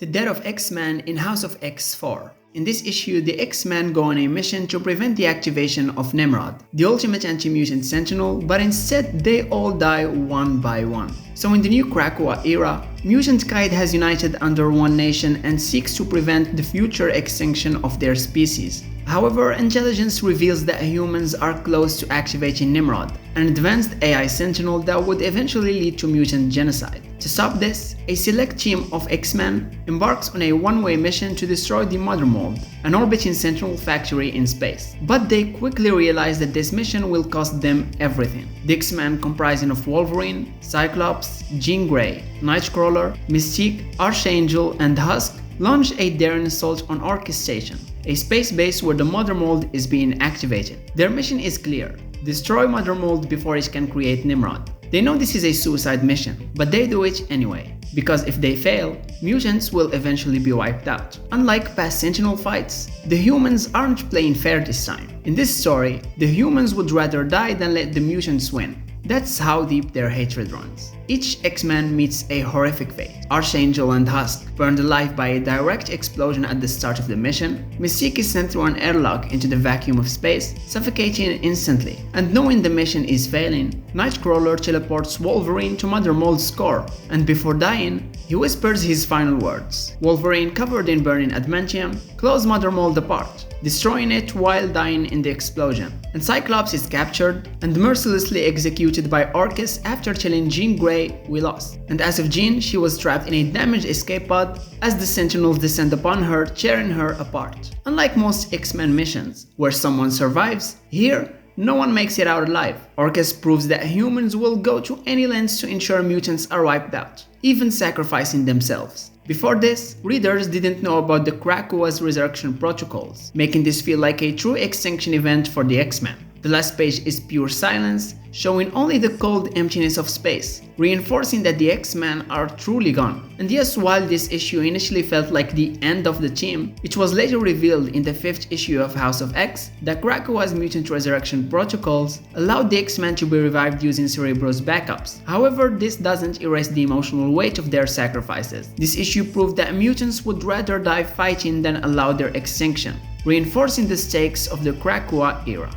The death of X-Men in House of X 4. In this issue, the X-Men go on a mission to prevent the activation of Nimrod, the ultimate anti-mutant sentinel, but instead they all die one by one. So in the new Krakoa era, mutantkind has united under one nation and seeks to prevent the future extinction of their species. However, intelligence reveals that humans are close to activating Nimrod, an advanced AI sentinel that would eventually lead to mutant genocide. To stop this, a select team of X-Men embarks on a one-way mission to destroy the Mother Mold, an orbiting sentinel factory in space. But they quickly realize that this mission will cost them everything. The X-Men, comprising of Wolverine, Cyclops, Jean Grey, Nightcrawler, Mystique, Archangel, and Husk, launch a daring assault on Orchis Station, a space base where the Mother Mold is being activated. Their mission is clear: destroy Mother Mold before it can create Nimrod. They know this is a suicide mission, but they do it anyway, because if they fail, mutants will eventually be wiped out. Unlike past Sentinel fights, the humans aren't playing fair this time. In this story, the humans would rather die than let the mutants win. That's how deep their hatred runs. Each X-Man meets a horrific fate. Archangel and Husk burned alive by a direct explosion at the start of the mission. Mystique is sent through an airlock into the vacuum of space, suffocating instantly. And knowing the mission is failing, Nightcrawler teleports Wolverine to Mother Mold's core, and before dying, he whispers his final words. Wolverine, covered in burning adamantium, claws Mother Mold apart, destroying it while dying in the explosion. And Cyclops is captured and mercilessly executed by Orchis after telling Jean Grey, "We lost." And as of Jean, she was trapped in a damaged escape pod as the Sentinels descend upon her, tearing her apart. Unlike most X-Men missions, where someone survives, here, no one makes it out alive. Orchis proves that humans will go to any lengths to ensure mutants are wiped out, even sacrificing themselves. Before this, readers didn't know about the Krakoa's resurrection protocols, making this feel like a true extinction event for the X-Men. The last page is pure silence, showing only the cold emptiness of space, reinforcing that the X-Men are truly gone. And yes, while this issue initially felt like the end of the team, it was later revealed in the 5th issue of House of X that Krakoa's mutant resurrection protocols allowed the X-Men to be revived using Cerebro's backups. However, this doesn't erase the emotional weight of their sacrifices. This issue proved that mutants would rather die fighting than allow their extinction, reinforcing the stakes of the Krakoa era.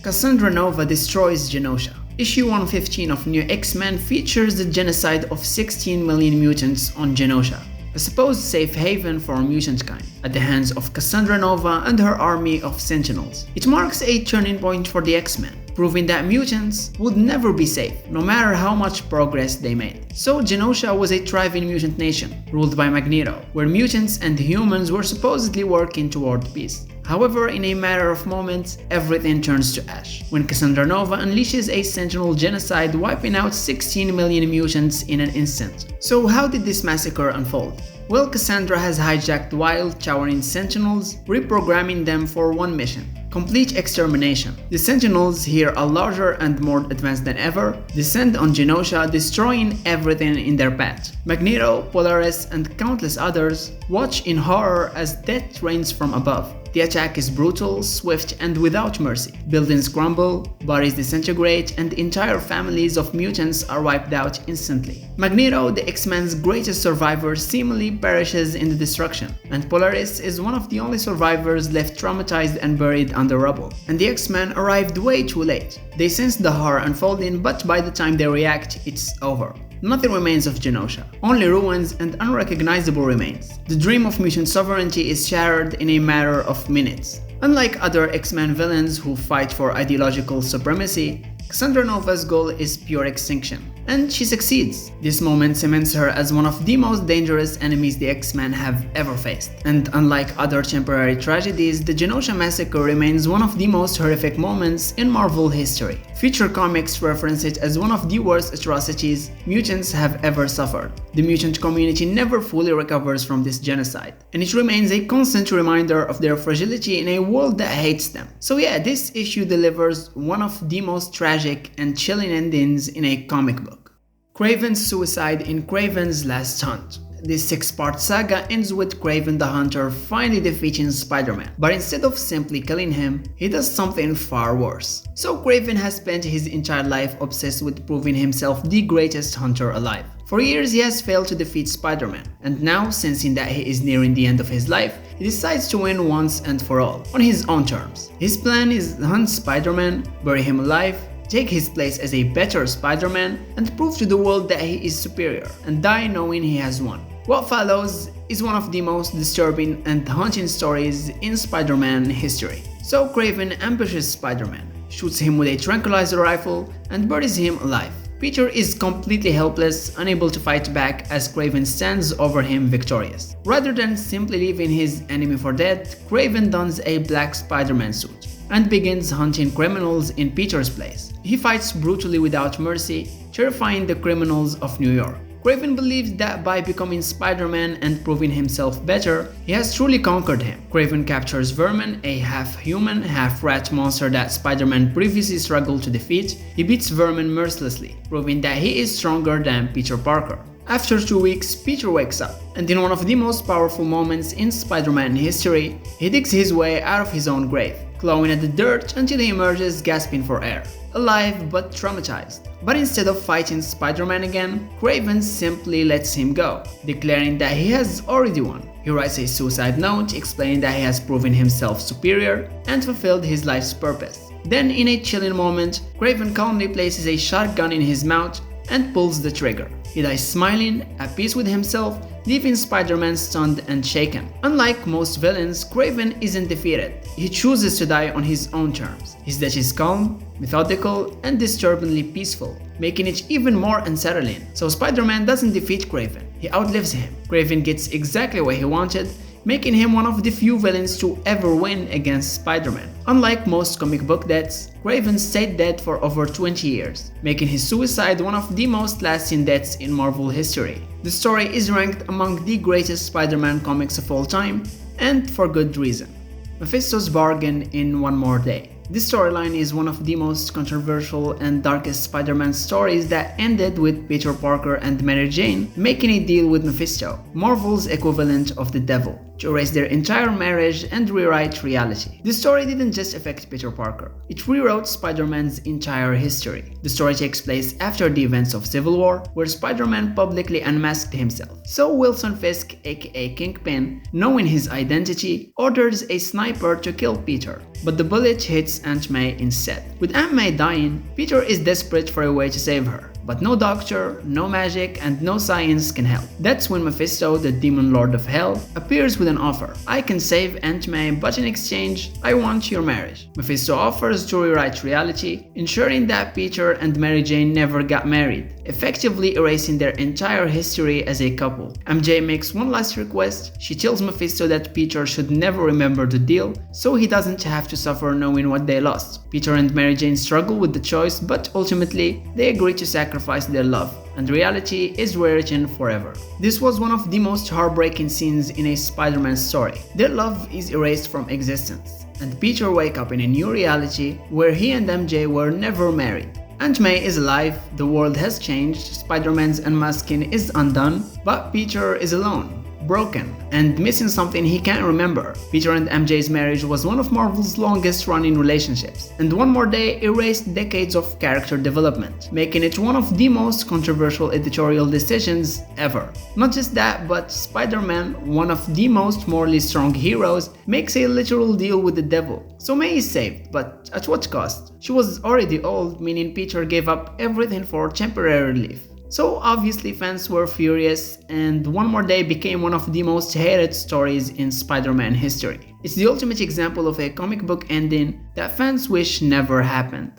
Cassandra Nova destroys Genosha. Issue 115 of New X-Men features the genocide of 16 million mutants on Genosha, a supposed safe haven for mutantkind, at the hands of Cassandra Nova and her army of Sentinels. It marks a turning point for the X-Men, proving that mutants would never be safe, no matter how much progress they made. So Genosha was a thriving mutant nation, ruled by Magneto, where mutants and humans were supposedly working toward peace. However, in a matter of moments, everything turns to ash, when Cassandra Nova unleashes a Sentinel genocide, wiping out 16 million mutants in an instant. So how did this massacre unfold? Well, Cassandra has hijacked wild, towering Sentinels, reprogramming them for one mission: complete extermination. The Sentinels, here are larger and more advanced than ever, descend on Genosha, destroying everything in their path. Magneto, Polaris, and countless others watch in horror as death rains from above. The attack is brutal, swift, and without mercy. Buildings crumble, bodies disintegrate, and entire families of mutants are wiped out instantly. Magneto, the X-Men's greatest survivor, seemingly perishes in the destruction, and Polaris is one of the only survivors left traumatized and buried under rubble. And the X-Men arrived way too late. They sense the horror unfolding, but by the time they react, it's over. Nothing remains of Genosha, only ruins and unrecognizable remains. The dream of mutant sovereignty is shattered in a matter of minutes. Unlike other X-Men villains who fight for ideological supremacy, Cassandra Nova's goal is pure extinction, and she succeeds. This moment cements her as one of the most dangerous enemies the X-Men have ever faced. And unlike other temporary tragedies, the Genosha massacre remains one of the most horrific moments in Marvel history. Future comics reference it as one of the worst atrocities mutants have ever suffered. The mutant community never fully recovers from this genocide, and it remains a constant reminder of their fragility in a world that hates them. So yeah, this issue delivers one of the most tragic and chilling endings in a comic book. Kraven's suicide in Kraven's Last Hunt. This 6-part saga ends with Kraven the Hunter finally defeating Spider-Man, but instead of simply killing him, he does something far worse. So Kraven has spent his entire life obsessed with proving himself the greatest hunter alive. For years he has failed to defeat Spider-Man, and now, sensing that he is nearing the end of his life, he decides to win once and for all, on his own terms. His plan is to hunt Spider-Man, bury him alive, take his place as a better Spider-Man, and prove to the world that he is superior, and die knowing he has won. What follows is one of the most disturbing and haunting stories in Spider-Man history. So Kraven ambushes Spider-Man, shoots him with a tranquilizer rifle, and buries him alive. Peter is completely helpless, unable to fight back as Kraven stands over him victorious. Rather than simply leaving his enemy for dead, Kraven dons a black Spider-Man suit and begins hunting criminals in Peter's place. He fights brutally without mercy, terrifying the criminals of New York. Kraven believes that by becoming Spider-Man and proving himself better, he has truly conquered him. Kraven captures Vermin, a half-human, half-rat monster that Spider-Man previously struggled to defeat. He beats Vermin mercilessly, proving that he is stronger than Peter Parker. After 2 weeks, Peter wakes up, and in one of the most powerful moments in Spider-Man history, he digs his way out of his own grave, clawing at the dirt until he emerges gasping for air, alive but traumatized. But instead of fighting Spider-Man again, Kraven simply lets him go, declaring that he has already won. He writes a suicide note explaining that he has proven himself superior and fulfilled his life's purpose. Then, in a chilling moment, Kraven calmly places a shotgun in his mouth and pulls the trigger. He dies smiling, at peace with himself, leaving Spider-Man stunned and shaken. Unlike most villains, Kraven isn't defeated. He chooses to die on his own terms. His death is calm, methodical, and disturbingly peaceful, making it even more unsettling. So Spider-Man doesn't defeat Kraven, he outlives him. Kraven gets exactly what he wanted, making him one of the few villains to ever win against Spider-Man. Unlike most comic book deaths, Kraven stayed dead for over 20 years, making his suicide one of the most lasting deaths in Marvel history. The story is ranked among the greatest Spider-Man comics of all time, and for good reason. Mephisto's bargain in One More Day. This storyline is one of the most controversial and darkest Spider-Man stories that ended with Peter Parker and Mary Jane making a deal with Mephisto, Marvel's equivalent of the devil, to erase their entire marriage and rewrite reality. This story didn't just affect Peter Parker, it rewrote Spider-Man's entire history. The story takes place after the events of Civil War, where Spider-Man publicly unmasked himself. So Wilson Fisk, aka Kingpin, knowing his identity, orders a sniper to kill Peter, but the bullet hits Aunt May instead. With Aunt May dying, Peter is desperate for a way to save her. But no doctor, no magic, and no science can help. That's when Mephisto, the demon lord of hell, appears with an offer. I can save Aunt May, but in exchange, I want your marriage. Mephisto offers to rewrite reality, ensuring that Peter and Mary Jane never got married, effectively erasing their entire history as a couple. MJ makes one last request. She tells Mephisto that Peter should never remember the deal, so he doesn't have to suffer knowing what they lost. Peter and Mary Jane struggle with the choice, but ultimately, they agree to sacrifice their love, and reality is rewritten forever. This was one of the most heartbreaking scenes in a Spider-Man story. Their love is erased from existence, and Peter wakes up in a new reality where he and MJ were never married. Aunt May is alive, the world has changed, Spider-Man's unmasking is undone, but Peter is alone, broken, and missing something he can't remember. Peter and MJ's marriage was one of Marvel's longest running relationships, and One More Day erased decades of character development, making it one of the most controversial editorial decisions ever. Not just that, but Spider-Man, one of the most morally strong heroes, makes a literal deal with the devil. So May is saved, but at what cost? She was already old, meaning Peter gave up everything for temporary relief. So obviously fans were furious, and One More Day became one of the most hated stories in Spider-Man history. It's the ultimate example of a comic book ending that fans wish never happened.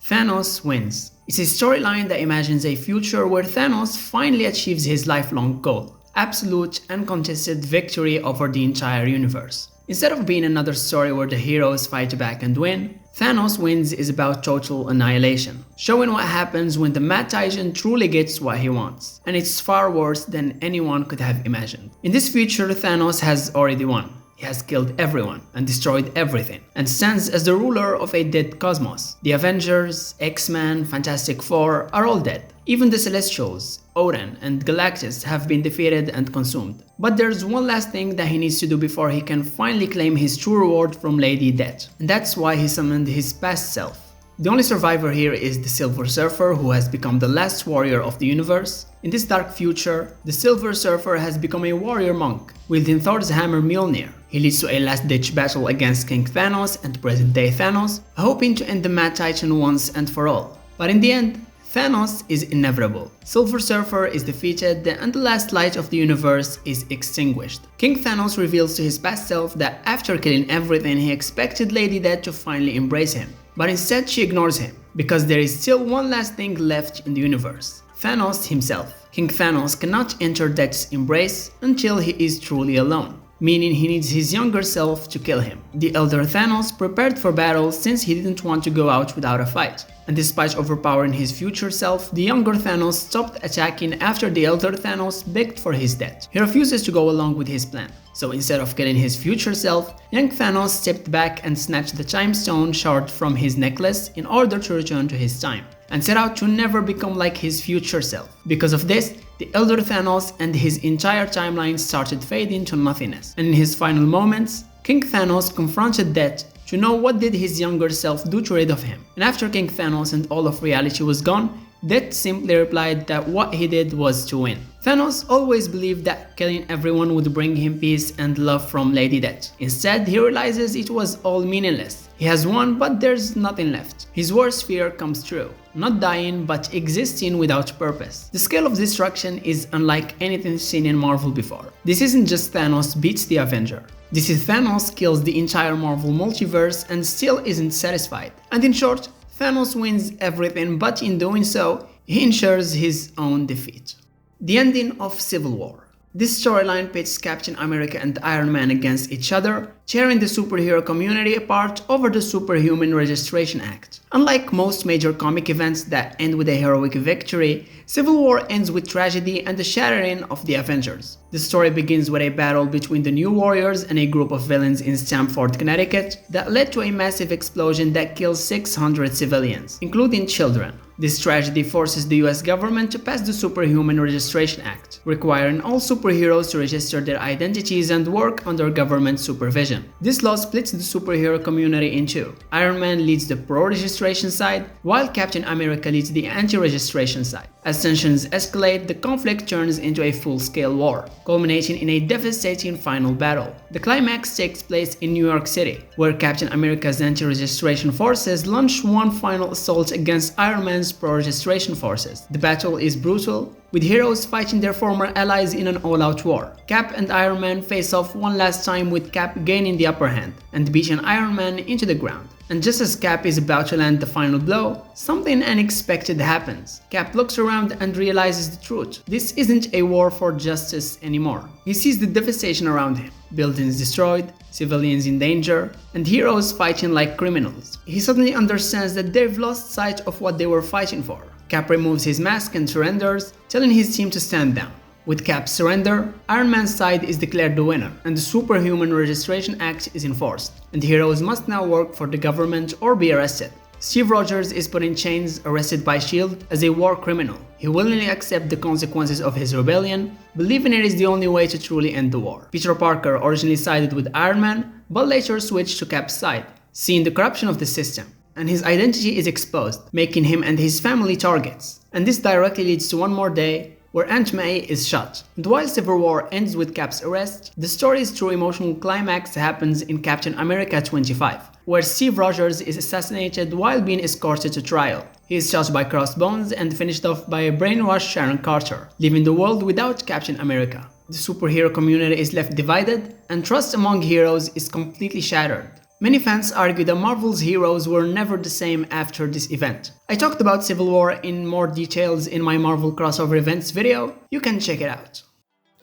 Thanos wins. It's a storyline that imagines a future where Thanos finally achieves his lifelong goal: absolute, uncontested victory over the entire universe. Instead of being another story where the heroes fight back and win, Thanos Wins is about total annihilation, showing what happens when the Mad Titan truly gets what he wants. And it's far worse than anyone could have imagined. In this future, Thanos has already won. He has killed everyone and destroyed everything, and stands as the ruler of a dead cosmos. The Avengers, X-Men, Fantastic Four are all dead. Even the Celestials, Odin, and Galactus have been defeated and consumed. But there's one last thing that he needs to do before he can finally claim his true reward from Lady Death. And that's why he summoned his past self. The only survivor here is the Silver Surfer, who has become the last warrior of the universe. In this dark future, the Silver Surfer has become a warrior monk, wielding Thor's hammer Mjolnir. He leads to a last-ditch battle against King Thanos and present-day Thanos, hoping to end the Mad Titan once and for all. But in the end, Thanos is inevitable. Silver Surfer is defeated and the last light of the universe is extinguished. King Thanos reveals to his past self that after killing everything, he expected Lady Death to finally embrace him. But instead she ignores him, because there is still one last thing left in the universe: Thanos himself. King Thanos cannot enter Death's embrace until he is truly alone, meaning he needs his younger self to kill him. The elder Thanos prepared for battle since he didn't want to go out without a fight. And despite overpowering his future self, the younger Thanos stopped attacking after the elder Thanos begged for his death. He refuses to go along with his plan. So instead of killing his future self, young Thanos stepped back and snatched the time stone shard from his necklace in order to return to his time, and set out to never become like his future self. Because of this, the elder Thanos and his entire timeline started fading to nothingness. And in his final moments, King Thanos confronted Death to know what did his younger self do to rid of him. And after King Thanos and all of reality was gone, Death simply replied that what he did was to win. Thanos always believed that killing everyone would bring him peace and love from Lady Death. Instead, he realizes it was all meaningless. He has won, but there's nothing left. His worst fear comes true: not dying, but existing without purpose. The scale of destruction is unlike anything seen in Marvel before. This isn't just Thanos beats the Avenger. This is Thanos kills the entire Marvel multiverse and still isn't satisfied. And in short, Thanos wins everything, but in doing so, he ensures his own defeat. The ending of Civil War. This storyline pits Captain America and Iron Man against each other, tearing the superhero community apart over the Superhuman Registration Act. Unlike most major comic events that end with a heroic victory, Civil War ends with tragedy and the shattering of the Avengers. The story begins with a battle between the New Warriors and a group of villains in Stamford, Connecticut, that led to a massive explosion that kills 600 civilians, including children. This tragedy forces the US government to pass the Superhuman Registration Act, requiring all superheroes to register their identities and work under government supervision. This law splits the superhero community in two. Iron Man leads the pro-registration side, while Captain America leads the anti-registration side. As tensions escalate, the conflict turns into a full-scale war, culminating in a devastating final battle. The climax takes place in New York City, where Captain America's anti-registration forces launch one final assault against Iron Man's pro-registration forces. The battle is brutal, with heroes fighting their former allies in an all-out war. Cap and Iron Man face off one last time, with Cap gaining the upper hand and beating Iron Man into the ground. And just as Cap is about to land the final blow, something unexpected happens. Cap looks around and realizes the truth. This isn't a war for justice anymore. He sees the devastation around him: buildings destroyed, civilians in danger, and heroes fighting like criminals. He suddenly understands that they've lost sight of what they were fighting for. Cap removes his mask and surrenders, telling his team to stand down. With Cap's surrender, Iron Man's side is declared the winner, and the Superhuman Registration Act is enforced, and heroes must now work for the government or be arrested. Steve Rogers is put in chains, arrested by S.H.I.E.L.D. as a war criminal. He willingly accepts the consequences of his rebellion, believing it is the only way to truly end the war. Peter Parker originally sided with Iron Man, but later switched to Cap's side, seeing the corruption of the system, and his identity is exposed, making him and his family targets. And this directly leads to one more day where Aunt May is shot. And while Civil War ends with Cap's arrest, the story's true emotional climax happens in Captain America 25, where Steve Rogers is assassinated while being escorted to trial. He is shot by crossbones and finished off by a brainwashed Sharon Carter, leaving the world without Captain America. The superhero community is left divided, and trust among heroes is completely shattered. Many fans argue that Marvel's heroes were never the same after this event. I talked about Civil War in more details in my Marvel crossover events video, you can check it out.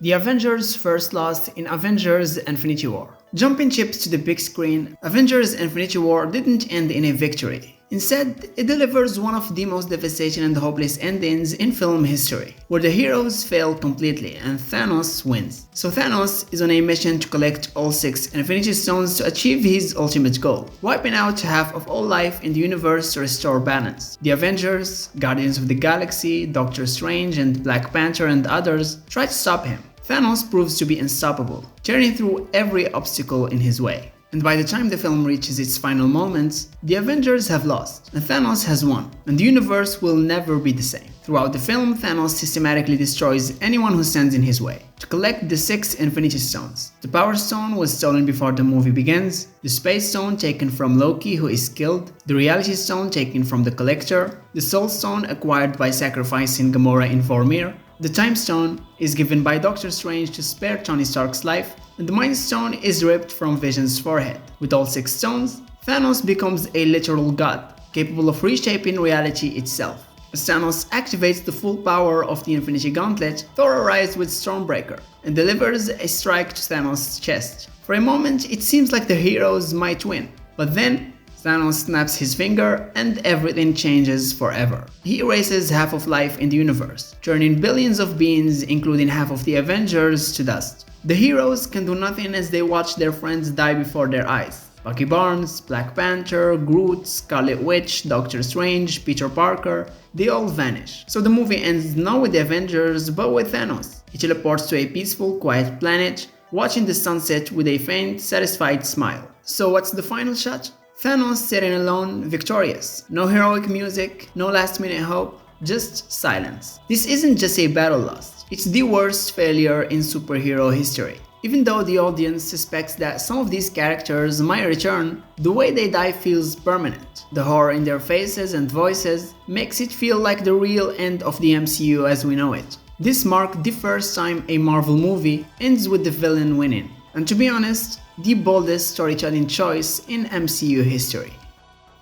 The Avengers' first loss in Avengers Infinity War. Jumping chips to the big screen, Avengers Infinity War didn't end in a victory. Instead, it delivers one of the most devastating and hopeless endings in film history, where the heroes fail completely and Thanos wins. So Thanos is on a mission to collect all 6 Infinity Stones to achieve his ultimate goal, wiping out half of all life in the universe to restore balance. The Avengers, Guardians of the Galaxy, Doctor Strange and Black Panther and others try to stop him. Thanos proves to be unstoppable, tearing through every obstacle in his way. And by the time the film reaches its final moments, the Avengers have lost, and Thanos has won, and the universe will never be the same. Throughout the film, Thanos systematically destroys anyone who stands in his way, to collect the 6 Infinity Stones. The Power Stone was stolen before the movie begins, the Space Stone taken from Loki who is killed, the Reality Stone taken from the Collector, the Soul Stone acquired by sacrificing Gamora in Vormir, the Time Stone is given by Doctor Strange to spare Tony Stark's life, and the Mind Stone is ripped from Vision's forehead. With all 6 stones, Thanos becomes a literal god, capable of reshaping reality itself. As Thanos activates the full power of the Infinity Gauntlet, Thor arrives with Stormbreaker and delivers a strike to Thanos' chest. For a moment, it seems like the heroes might win, but then Thanos snaps his finger and everything changes forever. He erases half of life in the universe, turning billions of beings, including half of the Avengers, to dust. The heroes can do nothing as they watch their friends die before their eyes. Bucky Barnes, Black Panther, Groot, Scarlet Witch, Doctor Strange, Peter Parker, they all vanish. So the movie ends not with the Avengers, but with Thanos. He teleports to a peaceful, quiet planet, watching the sunset with a faint, satisfied smile. So what's the final shot? Thanos sitting alone, victorious. No heroic music, no last-minute hope, just silence. This isn't just a battle lost, it's the worst failure in superhero history. Even though the audience suspects that some of these characters might return, the way they die feels permanent. The horror in their faces and voices makes it feel like the real end of the MCU as we know it. This marked the first time a Marvel movie ends with the villain winning, and to be honest, the boldest storytelling choice in MCU history.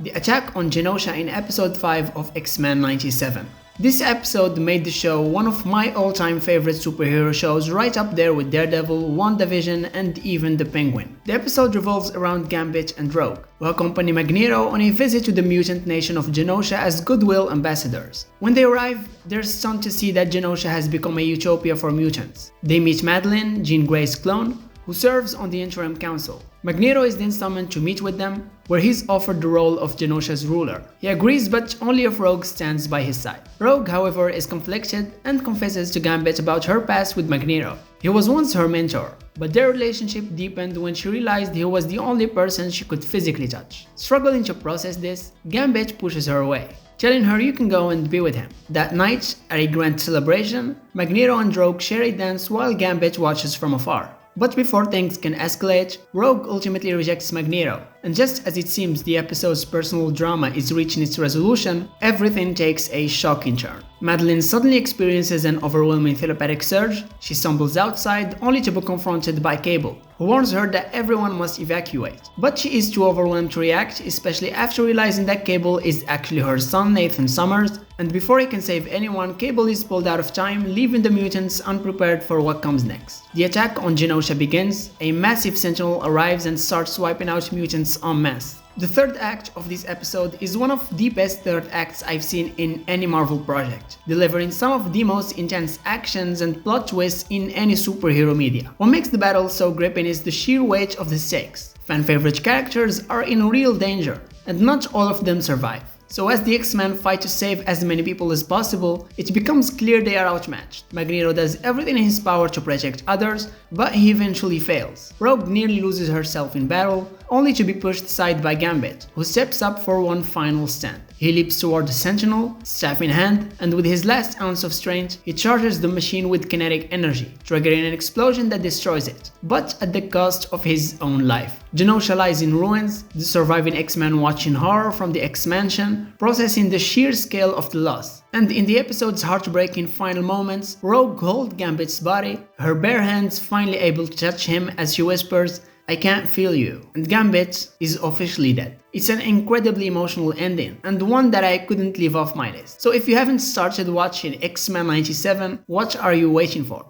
The attack on Genosha in episode 5 of X-Men 97. This episode made the show one of my all-time favorite superhero shows, right up there with Daredevil, WandaVision, and even The Penguin. The episode revolves around Gambit and Rogue, who accompany Magneto on a visit to the mutant nation of Genosha as goodwill ambassadors. When they arrive, they're stunned to see that Genosha has become a utopia for mutants. They meet Madeline, Jean Grey's clone, who serves on the interim council. Magneto is then summoned to meet with them, where he's offered the role of Genosha's ruler. He agrees, but only if Rogue stands by his side. Rogue, however, is conflicted and confesses to Gambit about her past with Magneto. He was once her mentor, but their relationship deepened when she realized he was the only person she could physically touch. Struggling to process this, Gambit pushes her away, telling her you can go and be with him. That night, at a grand celebration, Magneto and Rogue share a dance while Gambit watches from afar. But before things can escalate, Rogue ultimately rejects Magneto, and just as it seems the episode's personal drama is reaching its resolution, everything takes a shocking turn. Madeline suddenly experiences an overwhelming telepathic surge. She stumbles outside only to be confronted by Cable, who warns her that everyone must evacuate. But she is too overwhelmed to react, especially after realizing that Cable is actually her son Nathan Summers, and before he can save anyone, Cable is pulled out of time, leaving the mutants unprepared for what comes next. The attack on Genosha begins, a massive sentinel arrives and starts wiping out mutants en masse. The third act of this episode is one of the best third acts I've seen in any Marvel project, delivering some of the most intense actions and plot twists in any superhero media. What makes the battle so gripping is the sheer weight of the stakes. Fan-favorite characters are in real danger, and not all of them survive. So as the X-Men fight to save as many people as possible, it becomes clear they are outmatched. Magneto does everything in his power to protect others, but he eventually fails. Rogue nearly loses herself in battle, only to be pushed aside by Gambit, who steps up for one final stand. He leaps toward the Sentinel, staff in hand, and with his last ounce of strength, he charges the machine with kinetic energy, triggering an explosion that destroys it, but at the cost of his own life. Genosha lies in ruins, the surviving X-Men watch in horror from the X-Mansion, processing the sheer scale of the loss. And in the episode's heartbreaking final moments, Rogue holds Gambit's body, her bare hands finally able to touch him as she whispers, "I can't feel you," and Gambit is officially dead. It's an incredibly emotional ending, and one that I couldn't leave off my list. So if you haven't started watching X-Men 97, what are you waiting for?